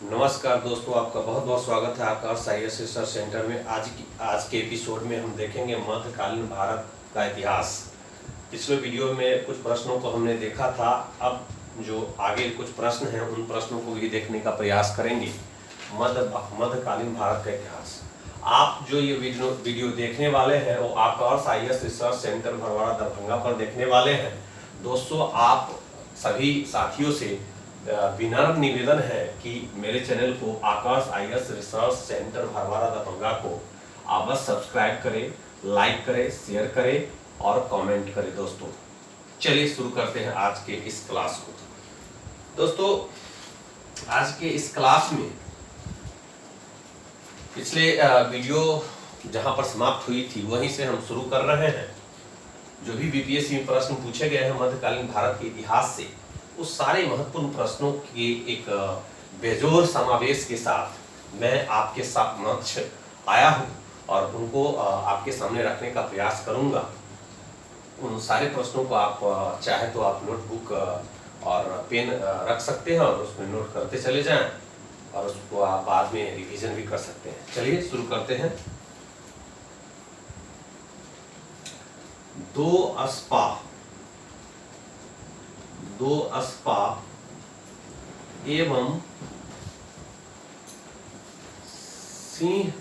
नमस्कार दोस्तों, आपका बहुत बहुत स्वागत है आकाश आईएएस रिसर्च सेंटर में। आज के एपिसोड में हम देखेंगे मध्यकालीन भारत का इतिहास। पिछले वीडियो में कुछ प्रश्नों को हमने देखा था। अब जो आगे कुछ प्रश्न हैं उन प्रश्नों को भी देखने का प्रयास करेंगे। मध्यकालीन भारत का इतिहास। आप जो ये वीडियो देखने वाले हैं वो आकाश IAS research centre Bharwara Darbhanga पर देखने वाले हैं। दोस्तों, आप सभी साथियों से विनम्र निवेदन है कि मेरे चैनल को आकाश IAS research centre Bharwara Darbhanga को आप बस सब्सक्राइब करें, लाइक करें, शेयर करें और कमेंट करें। दोस्तों चलिए शुरू करते हैं आज के इस क्लास को। दोस्तों, आज के इस क्लास में पिछले वीडियो जहां पर समाप्त हुई थी वहीं से हम शुरू कर रहे हैं। जो भी बीपीएससी में प्रश्न पूछे गए हैं मध्यकालीन भारत के इतिहास से, उस सारे महत्वपूर्ण प्रश्नों के एक बेजोड़ समावेश के साथ मैं आपके समक्ष आया हूं और उनको आपके सामने रखने का प्रयास करूंगा। उन सारे प्रश्नों को आप चाहे तो आप नोटबुक और पेन रख सकते हैं और उसमें नोट करते चले जाएं और उसको आप बाद में रिवीजन भी कर सकते हैं। चलिए शुरू करते हैं। दो अस्पा एवं सिंह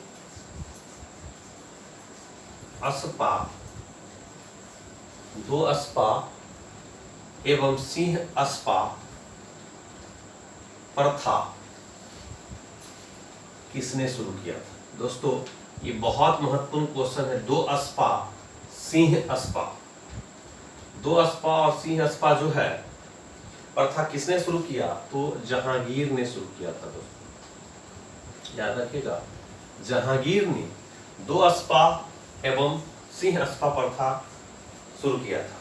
अस्पा, दो अस्पा एवं सिंह अस्पा प्रथा किसने शुरू किया था? दोस्तों, ये बहुत महत्वपूर्ण क्वेश्चन है। दो अस्पा, सिंह अस्पा, दो अस्पा और सिंह अस्पा जो है प्रथा किसने शुरू किया? तो जहांगीर ने शुरू किया था। दोस्तों याद रखिएगा, जहांगीर ने दो अस्पा एवं सिंह अस्पा प्रथा शुरू किया था।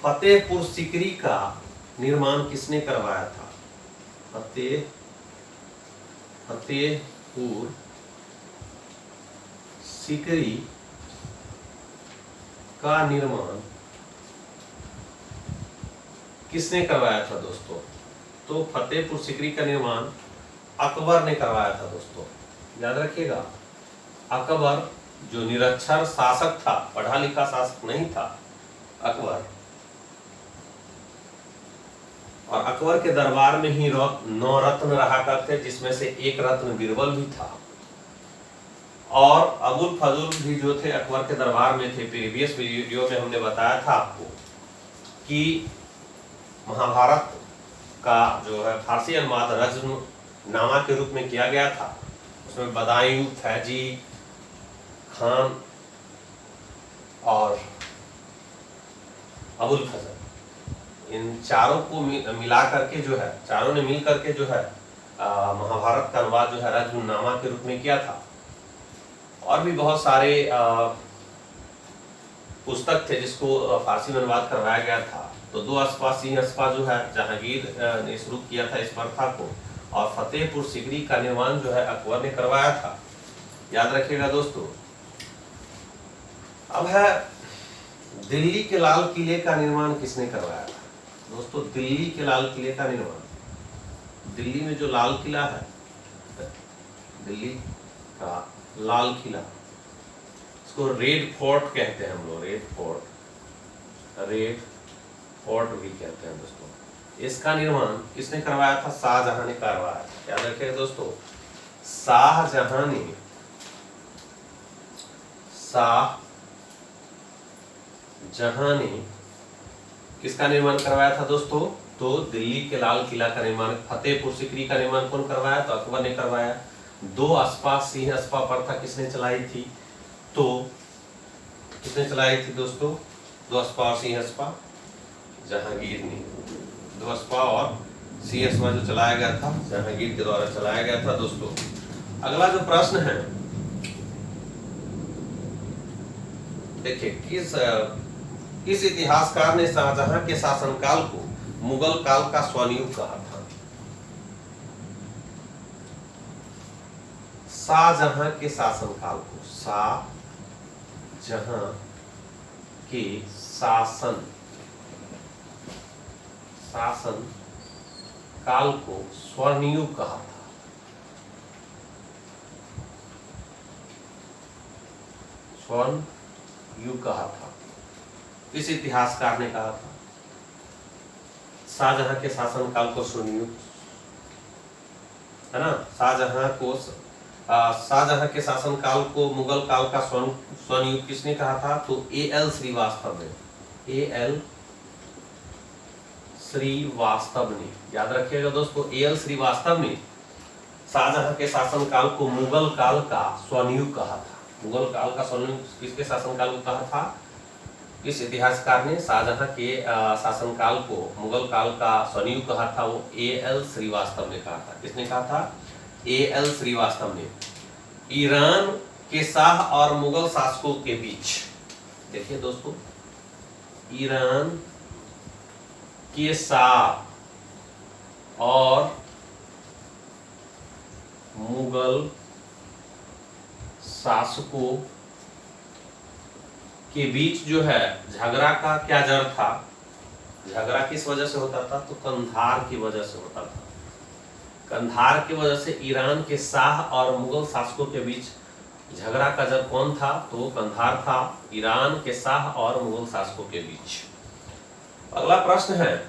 फतेहपुर सीकरी का निर्माण किसने करवाया था? फतेहपुर सीकरी का निर्माण किसने करवाया था? दोस्तों, तो फतेहपुर सीकरी का निर्माण अकबर ने करवाया था। दोस्तों याद रखिएगा, अकबर जो निरक्षर शासक था, पढ़ा लिखा शासक नहीं था अकबर, और अकबर के दरबार में ही 9 रत्न रहा करते, जिसमें से एक रत्न बीरबल भी था। और अबुल फजल भी जो थे अकबर के दरबार में थे। प्रीवियस वीडियो में हमने बताया था आपको कि महाभारत का जो है फारसी अनुवाद रज्मनामा के रूप में किया गया था। उसमें बदायूं, फैजी खान और अबुल फजल, इन चारों को मिला करके जो है, चारों ने मिल करके जो है महाभारत का अनुवाद जो है रज्मनामा के रूप में किया था। और भी बहुत सारे पुस्तक थे जिसको फारसी में अनुवाद करवाया गया था। तो दो अस्पा सिंह अस्पा जो है जहांगीर ने शुरू किया था इस प्रथा को, और फतेहपुर सीकरी का निर्माण जो है अकबर ने करवाया था। याद रखिएगा दोस्तों। अब है दिल्ली के लाल किले का निर्माण किसने करवाया था? दोस्तों, दिल्ली के लाल किले का निर्माण, दिल्ली में जो लाल किला है, दिल्ली का लाल किला, इसको रेड फोर्ट कहते हैं हम लोग, रेड फोर्ट भी कहते हैं। दोस्तों, इसका निर्माण किसने करवाया था? शाहजहां ने करवाया था। याद रखिएगा दोस्तों, शाहजहां ने किसका निर्माण करवाया था? दोस्तों, तो दिल्ली के लाल किला का निर्माण, फतेहपुर सीकरी का निर्माण कौन करवाया? तो अकबर ने करवाया। दो अस्पा सिंह अस्पा प्रथा किसने चलाई थी? तो किसने चलाई थी दोस्तों? दो अस्पा और सिंह अस्पा जहांगीर ने। दो अस्पा और सिंह अस्पा जो चलाया गया था जहांगीर के द्वारा चलाया गया था। दोस्तों, अगला जो प्रश्न है, देखिए, किस इतिहासकार ने शाहजहां के शासनकाल को मुगल काल का स्वर्णयुग कहा था? शाहजहां के शासनकाल को, शाहजहां के शासन काल को स्वर्णयुग कहा था। स्वर्ण युग कहा था? किस इतिहासकार ने कहा था? शाहजहां के शासनकाल को स्वर्ण युग, है ना? शाहजहां के शासनकाल को मुगल काल का स्वर्ण युग किसने कहा था? तो A.L. श्रीवास्तव ने, A.L. श्रीवास्तव ने, याद रखिएगा दोस्तों, A.L. श्रीवास्तव ने शाहजहां के शासनकाल को मुगल काल का स्वर्ण युग कहा था। मुगल काल का स्वर्ण युग किसके शासनकाल को कहा था? इस इतिहासकार ने शाहजहां के शासनकाल को मुगल काल का स्वर्ण युग कहा था, वो A.L. श्रीवास्तव ने कहा था। किसने कहा था? A.L. श्रीवास्तव ने। ईरान के शाह और मुगल शासकों के बीच, देखिए दोस्तों, ईरान के शाह और मुगल शासकों के बीच जो है झगड़ा का क्या जड़ था? झगड़ा किस वजह से होता था? तो कंधार की वजह से होता था। कंधार की वजह से ईरान के शाह और मुगल शासकों के बीच झगड़ा का जड़ कौन था? तो कंधार था, ईरान के शाह और मुगल शासकों के बीच। अगला प्रश्न है,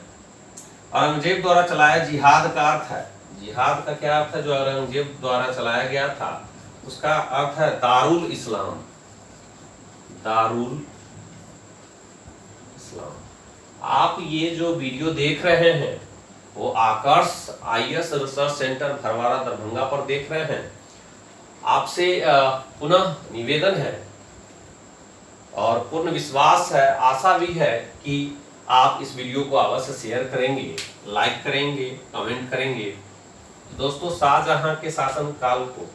औरंगजेब द्वारा चलाया जिहाद का अर्थ है? जिहाद का क्या अर्थ है? जो औरंगजेब द्वारा चलाया गया था उसका अर्थ है दारुल इस्लाम। दारुल इस्लाम। आप ये जो वीडियो देख रहे हैं वो आकर्ष IAS research centre Bharwara Darbhanga पर देख रहे हैं। आपसे पुनः निवेदन है और पूर्ण विश्वास है, आशा भी है कि आप इस वीडियो को अवश्य शेयर करेंगे, लाइक करेंगे, कमेंट करेंगे। दोस्तों, शाहजहां के शासन काल को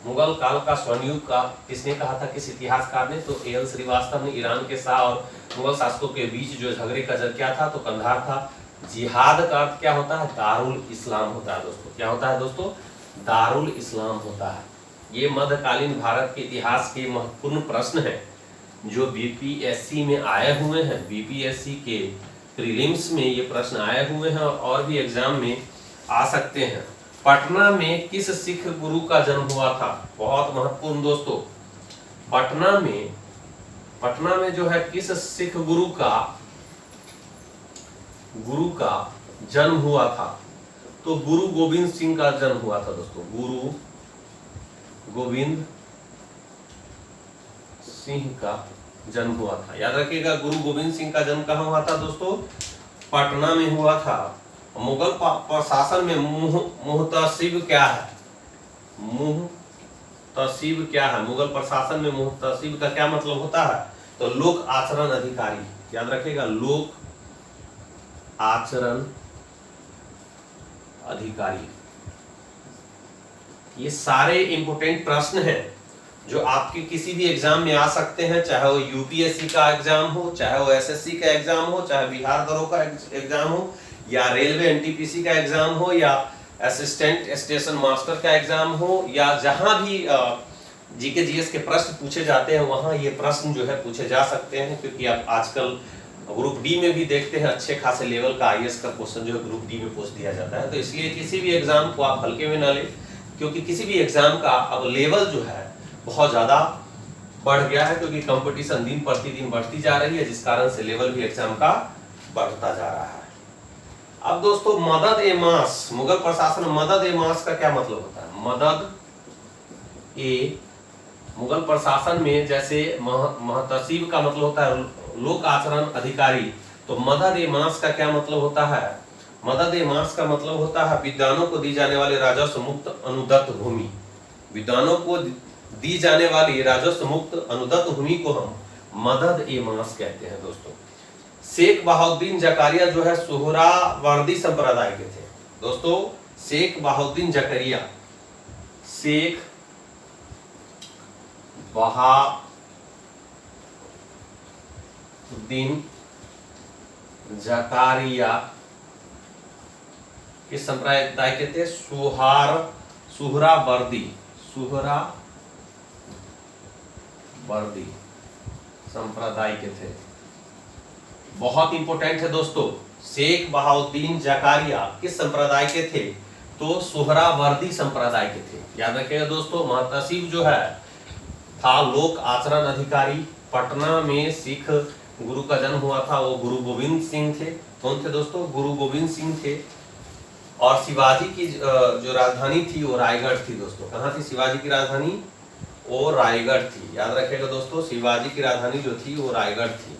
मुगल काल का स्वर्ण युग का किसने कहा था? किस इतिहासकार ने? तो A.L. श्रीवास्तव ने। ईरान के शाह और मुगल शासकों के बीच जो झगड़े का जड़ क्या था? तो कंधार था। जिहाद का अर्थ क्या होता है? दारुल इस्लाम होता है दोस्तों। क्या होता है दोस्तों? दारुल इस्लाम होता है। ये मध्यकालीन भारत के इतिहास के महत्वपूर्ण प्रश्न है जो BPSC में आए हुए हैं। BPSC के प्रीलिम्स में ये प्रश्न आए हुए हैं और भी एग्जाम में आ सकते हैं। पटना में किस सिख गुरु का जन्म हुआ था? बहुत महत्वपूर्ण दोस्तों। पटना में जो है किस सिख गुरु का जन्म हुआ था? तो गुरु गोविंद सिंह का जन्म हुआ था दोस्तों। गुरु गोविंद सिंह का जन्म हुआ था। याद रखिएगा, गुरु गोविंद सिंह का जन्म कहाँ हुआ था दोस्तों? पटना में हुआ था। मुगल प्रशासन में मुहतसिब क्या है? मुहतसिब क्या है? मुगल प्रशासन में मुहतसिब का क्या मतलब होता है? तो लोक आचरण अधिकारी। याद रखिएगा, लोक आचरण अधिकारी। ये सारे इंपोर्टेंट प्रश्न हैं जो आपके किसी भी एग्जाम में आ सकते हैं, चाहे वो UPSC का एग्जाम हो, चाहे वो SSC का एग्जाम हो, चाहे बिहार दरोगा का एग्जाम हो, या रेलवे NTPC का एग्जाम हो, या असिस्टेंट स्टेशन मास्टर का एग्जाम हो, या जहां भी GK GS के प्रश्न पूछे जाते हैं वहां ये प्रश्न जो है पूछे जा सकते हैं। क्योंकि आप आजकल ग्रुप D में भी देखते हैं अच्छे खासे लेवल का IAS का क्वेश्चन जो है ग्रुप D में पूछ दिया जाता है। तो इसलिए किसी भी एग्जाम को आप हल्के में ना लें, क्योंकि किसी भी एग्जाम का अब लेवल जो है बहुत ज्यादा बढ़ गया है, क्योंकि कंपटीशन दिन प्रतिदिन बढ़ती जा रही है, जिस कारण से लेवल भी एग्जाम का बढ़ता जा रहा है। अब दोस्तों, मदद ए मास, मुगल प्रशासन में मदद ए मास का क्या मतलब होता है? मदद ए, मुगल प्रशासन में जैसे मुहतसिब का मतलब होता है लोक आचरण अधिकारी, तो मदद ए मास का क्या मतलब होता है? मदद ए मास का मतलब होता है विद्वानों को दी जाने वाली राजस्व मुक्त अनुदत्त भूमि। विद्वानों को दी जाने वाली राजस्व मुक्त अनुदत्त भूमि को हम मदद ए मास कहते हैं दोस्तों। शेख बहाउद्दीन जकारिया जो है सोहरावर्दी संप्रदाय के थे दोस्तों। शेख बहाउद्दीन जकारिया, शेख बहाउद्दीन जकारिया किस संप्रदाय के थे? सोहरावर्दी संप्रदाय के थे। बहुत इंपॉर्टेंट है दोस्तों। शेख बहाउद्दीन जकारिया किस संप्रदाय के थे? तो सोहरावर्दी संप्रदाय के थे। याद रखिएगा दोस्तों, मुहतसिब जो है था लोक आचरण अधिकारी। पटना में सिख गुरु का जन्म हुआ था, वो गुरु गोविंद सिंह थे। कौन थे दोस्तों? गुरु गोविंद सिंह थे। और शिवाजी की जो राजधानी थी वो रायगढ़ थी दोस्तों। कहाँ थी शिवाजी की राजधानी? वो रायगढ़ थी। याद रखिएगा दोस्तों, शिवाजी की राजधानी जो थी वो रायगढ़ थी।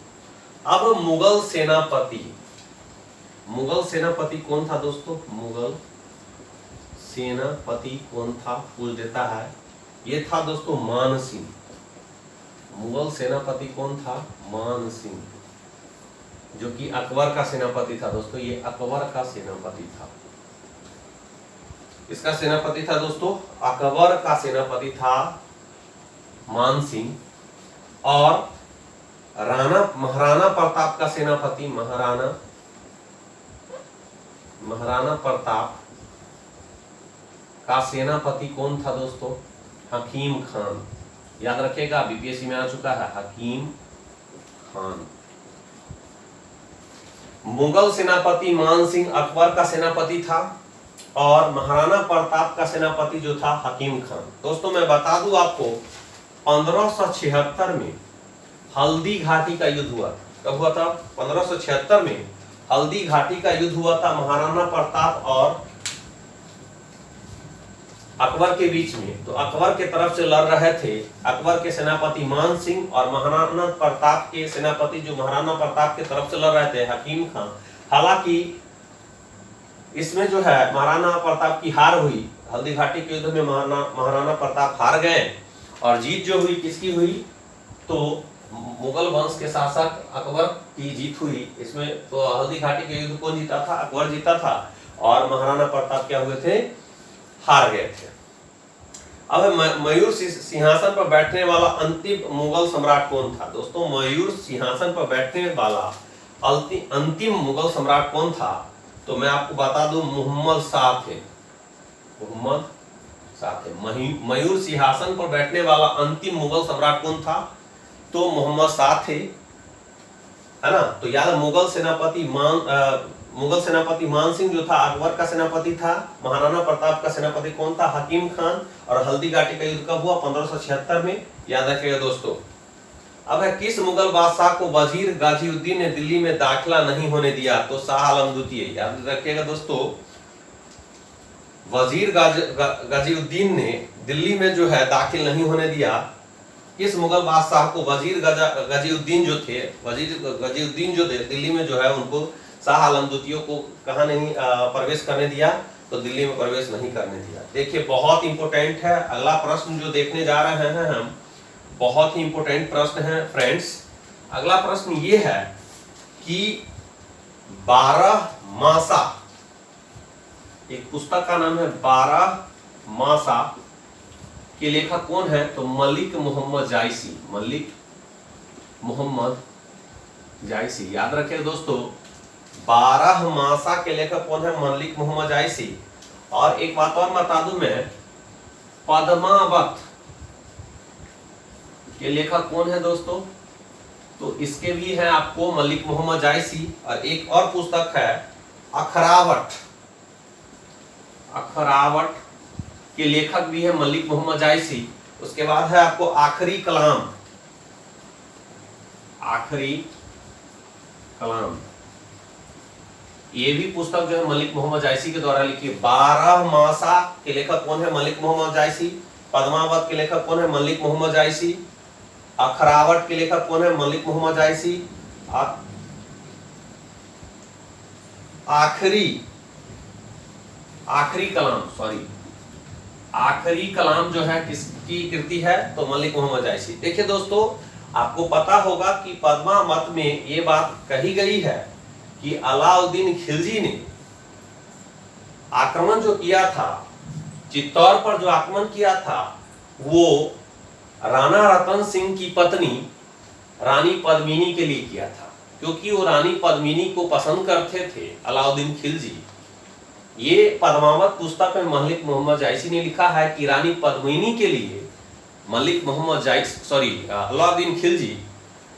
अब मुगल सेनापति, मुगल सेनापति कौन था दोस्तों? मुगल सेनापति कौन था पूछ देता है। ये था दोस्तों मान सिंह। मुगल सेनापति कौन था? मान सिंह, जो कि अकबर का सेनापति था दोस्तों। ये अकबर का सेनापति था। इसका सेनापति था दोस्तों, अकबर का सेनापति था मान सिंह। और महाराणा प्रताप का सेनापति, महाराणा प्रताप का सेनापति कौन था दोस्तों? हकीम खान। याद रखिएगा, बीपीएससी में आ चुका है हकीम खान। मुगल सेनापति मान सिंह अकबर का सेनापति था और महाराणा प्रताप का सेनापति जो था हकीम खान। दोस्तों मैं बता दूं आपको, 1576 में हल्दी घाटी का युद्ध हुआ। कब हुआ था? 1576 में हल्दी घाटी का युद्ध हुआ था महाराणा प्रताप और अकबर के बीच में। तो अकबर के तरफ से लड़ रहे थे अकबर के सेनापति मान सिंह और महाराणा प्रताप के सेनापति जो महाराणा प्रताप के तरफ से लड़ रहे थे हकीम खान। हालांकि इसमें जो है महाराणा प्रताप की हार हुई। हल्दी घाटी के युद्ध में महाराणा प्रताप हार गए और जीत जो हुई किसकी हुई? तो मुगल वंश के शासक अकबर की जीत हुई इसमें। तो हल्दी घाटी के युद्ध कौन जीता था? अकबर जीता था। और महाराणा प्रताप क्या हुए थे? हार गए थे। अब मयूर सिंहासन पर बैठने वाला अंतिम मुगल सम्राट कौन था दोस्तों? मयूर सिंहासन पर बैठने वाला अंतिम मुगल सम्राट कौन था? तो मैं आपको बता दूं, मोहम्मद शाह थे। मोहम्मद शाह थे। मयूर सिंहासन पर बैठने वाला अंतिम मुगल सम्राट कौन था? तो मोहम्मद शाह थे, है ना। तो याद मुगल सेनापति मान सिंह जो था अकबर का सेनापति था। महाराणा प्रताप का सेनापति कौन था? हकीम खान। और हल्दी घाटी का युद्ध कब हुआ? 1576 में। याद रखिएगा दोस्तों। अब है किस मुगल बादशाह को वजीर गाजीउद्दीन ने दिल्ली में दाखिला नहीं होने दिया? तो शाह आलम द्वितीय। याद रखिएगा दोस्तों, वजीर गाजीउद्दीन ने दिल्ली में जो है दाखिल नहीं होने दिया। किस मुगल बादशाह को? वजीर गाजीउद्दीन जो थे, दिल्ली में जो है उनको शाह आलम द्वितीय को कहा नहीं प्रवेश करने दिया? तो दिल्ली में प्रवेश नहीं करने दिया। देखिए बहुत इंपॉर्टेंट है। अगला प्रश्न जो देखने जा रहे हैं हम, बहुत ही इंपॉर्टेंट प्रश्न है फ्रेंड्स। अगला प्रश्न ये है कि 12 मासा, एक पुस्तक का नाम है 12 मासा के लेखक कौन है? तो मलिक मोहम्मद जायसी। मलिक मोहम्मद जायसी। याद रखिए दोस्तों, 12 मासा के लेखक कौन है? मलिक मोहम्मद जायसी। और एक बात और बता दूं मैं, पद्मावत के लेखक कौन है दोस्तों? तो इसके भी है आपको मलिक मोहम्मद जायसी। और एक और पुस्तक है अखरावट। अखरावट के लेखक भी है मलिक मोहम्मद जायसी। उसके बाद है आपको आखिरी कलाम। आखिरी कलाम, ये भी पुस्तक जो है मलिक मोहम्मद जायसी के द्वारा लिखी है। 12 मासा के लेखक कौन है? मलिक मोहम्मद जायसी। पद्मावत के लेखक कौन है? मलिक मोहम्मद जायसी। अखरावट के लेखक कौन है? मलिक मोहम्मद जायसी। आखिरी कलाम जो है किसकी कृति है? तो मलिक मोहम्मद जायसी। देखिए दोस्तों, आपको पता होगा कि पद्मावत में ये बात कही गई है कि अलाउद्दीन खिलजी ने आक्रमण जो किया था, चित्तौड़ पर जो आक्रमण किया था, वो राणा रतन सिंह की पत्नी रानी पद्मिनी के लिए किया था। क्योंकि वो रानी पद्मिनी को पसंद करते थे अलाउद्दीन खिलजी। ये पद्मावत पुस्तक में मलिक मोहम्मद जायसी ने लिखा है कि रानी पद्मिनी के लिए अलाउद्दीन खिलजी,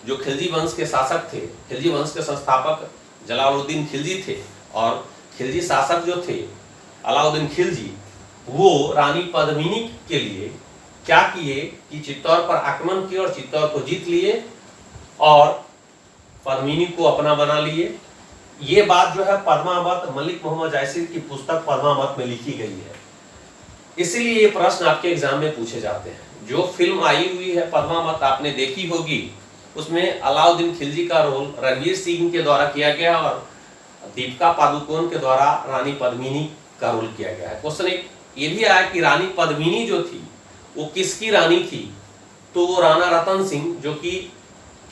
जो खिलजी वंश के शासक थे, खिलजी वंश के संस्थापक जलालुद्दीन खिलजी थे, और खिलजी शासक जो थे अलाउद्दीन खिलजी, वो रानी पद्मिनी के लिए क्या किए कि चित्तौड़ पर आक्रमण किए और चित्तौड़ को जीत लिए और पद्मिनी को अपना बना लिए। ये बात जो है पद्मावत मलिक मोहम्मद जायसी की पुस्तक पद्मावत में लिखी गई है। इसीलिए ये प्रश्न आपके एग्जाम में पूछे जाते हैं। जो फिल्म आई हुई है पद्मावत आपने देखी होगी, उसमें अलाउद्दीन खिलजी का रोल रणवीर सिंह के द्वारा किया गया और दीपिका पादुकोण के द्वारा रानी पद्मिनी का रोल किया गया है। क्वेश्चन एक ये भी आया कि रानी पद्मिनी जो थी वो किसकी रानी थी? तो वो राणा रतन सिंह, जो कि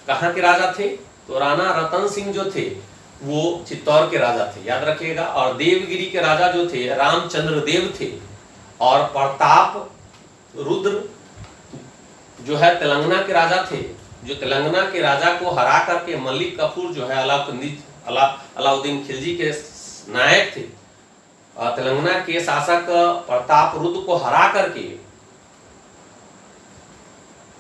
कहाँ के राजा थे? तो राणा रतन सिंह जो थे वो चित्तौड़ के राजा थे, याद रखिएगा। और देवगिरी के राजा जो थे रामचंद्र देव थे और प्रताप रुद्र जो है तेलंगाना के राजा थे। जो तेलंगाना के राजा को हरा करके मलिक कफूर जो है अलाउद्दीन खिलजी के नायक थे, तेलंगाना के शासक प्रताप रुद्र को हरा करके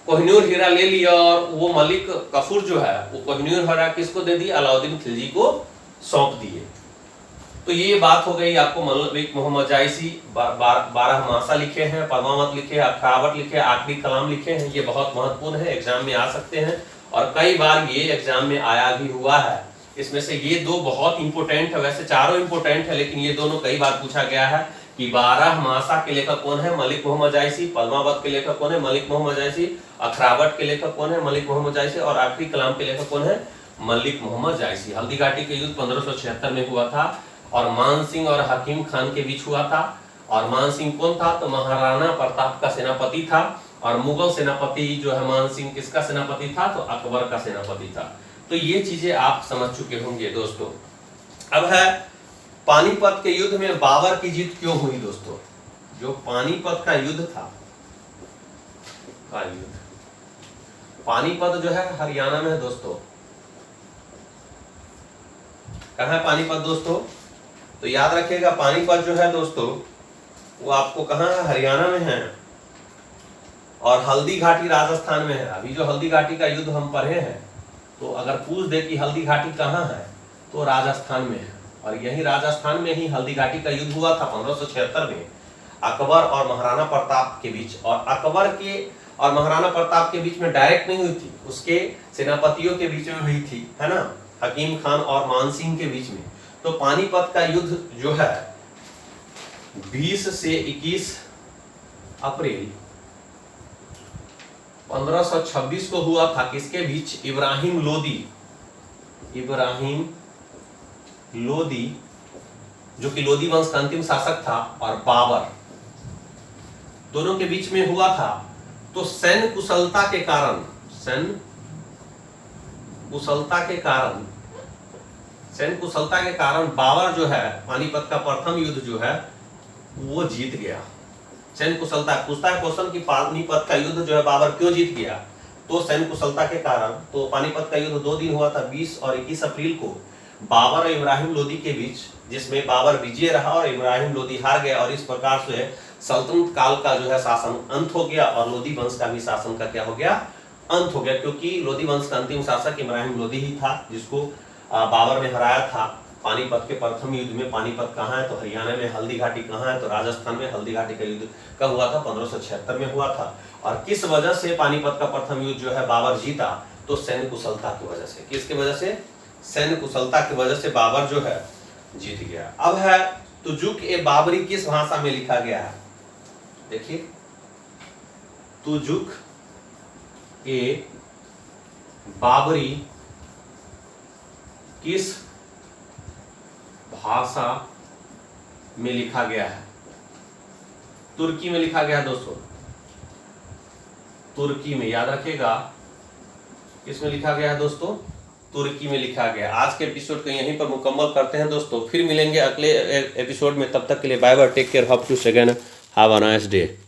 कोहिनूर हीरा ले लिया और वो मलिक कफूर जो है वो कोहिनूर हीरा किसको दे दिया? अलाउद्दीन खिलजी को सौंप दिए। तो ये बात हो गई। आपको मलिक मोहम्मद जायसी 12 लिखे हैं, पद्मावत लिखे, अखरावट लिखे, आखिरी कलाम लिखे हैं। ये बहुत महत्वपूर्ण है, एग्जाम में आ सकते हैं और कई बार ये एग्जाम में आया भी हुआ है। इसमें से ये दो बहुत इंपोर्टेंट है, वैसे चारों इंपोर्टेंट है लेकिन ये दोनों कई बार पूछा गया है कि 12 के लेखक कौन है? मलिक मोहम्मद जायसी। पद्मावत के लेखक कौन है? मलिक मोहम्मद जायसी। अखरावट के लेखक कौन है? मलिक मोहम्मद जायसी। और आखिरी कलाम के लेखक कौन है? मलिक मोहम्मद जायसी। हल्दी घाटी का युद्ध 1576 में हुआ था और मान सिंह और हकीम खान के बीच हुआ था। और मान सिंह कौन था? तो महाराणा प्रताप का सेनापति था। और मुगल सेनापति जो है मान सिंह किसका सेनापति था? तो अकबर का सेनापति था। तो ये चीजें आप समझ चुके होंगे दोस्तों। अब है पानीपत के युद्ध में बाबर की जीत क्यों हुई दोस्तों? जो पानीपत का युद्ध था, पानीपत जो है हरियाणा में है दोस्तों। कहाँ है पानीपत दोस्तों? तो याद रखिएगा पानीपत जो है दोस्तों वो आपको कहाँ है? हरियाणा में है। और हल्दी घाटी राजस्थान में है। अभी जो हल्दी घाटी का युद्ध हम पढ़े हैं, तो अगर पूछ दे कि हल्दी घाटी कहाँ है तो राजस्थान में है। और यही राजस्थान में ही हल्दी घाटी का युद्ध हुआ था 1576 में अकबर और महाराणा प्रताप के बीच। और अकबर के और महाराणा प्रताप के बीच में डायरेक्ट नहीं हुई थी, उसके सेनापतियों के बीच में हुई थी, है ना, हकीम खान और मान सिंह के बीच में। तो पानीपत का युद्ध जो है 20 से 21 अप्रैल 1526 को हुआ था। किसके बीच? इब्राहिम लोदी जो कि लोदी वंश का अंतिम शासक था और बाबर, दोनों के बीच में हुआ था। तो सैन्य कुशलता के कारण बाबर जो है पानीपत का प्रथम युद्ध जो है वो जीत गया। सैन्य कुशलता पूछता है क्वेश्चन कि पानीपत का युद्ध जो है बाबर क्यों जीत गया? तो सैन्य कुशलता के कारण। तो पानीपत का युद्ध 2 दिन हुआ था, 20 और 21 अप्रैल को बाबर और इब्राहिम लोदी के बीच, जिसमें बाबर विजय रहा और इब्राहिम लोदी हार गया। और इस प्रकार से सल्तनत काल का जो है शासन अंत हो गया और लोदी वंश का भी शासन का क्या हो गया? अंत हो गया। क्योंकि लोदी वंश का अंतिम शासक इब्राहिम लोदी ही था जिसको बाबर ने हराया था पानीपत के प्रथम युद्ध में। पानीपत कहाँ है? तो हरियाणा में। हल्दी घाटी कहाँ है? तो राजस्थान में। हल्दी घाटी का युद्ध कब हुआ था? 1576 में हुआ था। और किस वजह से पानीपत का प्रथम युद्ध जो है बाबर जीता? तो सैन्य कुशलता की वजह से। किसकी वजह से? सैन्य कुशलता की वजह से बाबर जो है जीत गया। अब है तुजुक ए बाबरी किस भाषा में लिखा गया है? देखिए, तुजुक ए बाबरी किस भाषा में लिखा गया है? तुर्की में लिखा गया है दोस्तों, तुर्की में। याद रखिएगा किसमें लिखा गया है दोस्तों? तुर्की में लिखा गया। आज के एपिसोड को यहीं पर मुकम्मल करते हैं दोस्तों, फिर मिलेंगे अगले एपिसोड में। तब तक के लिए bye bye, take care, hope to see again, have a nice day.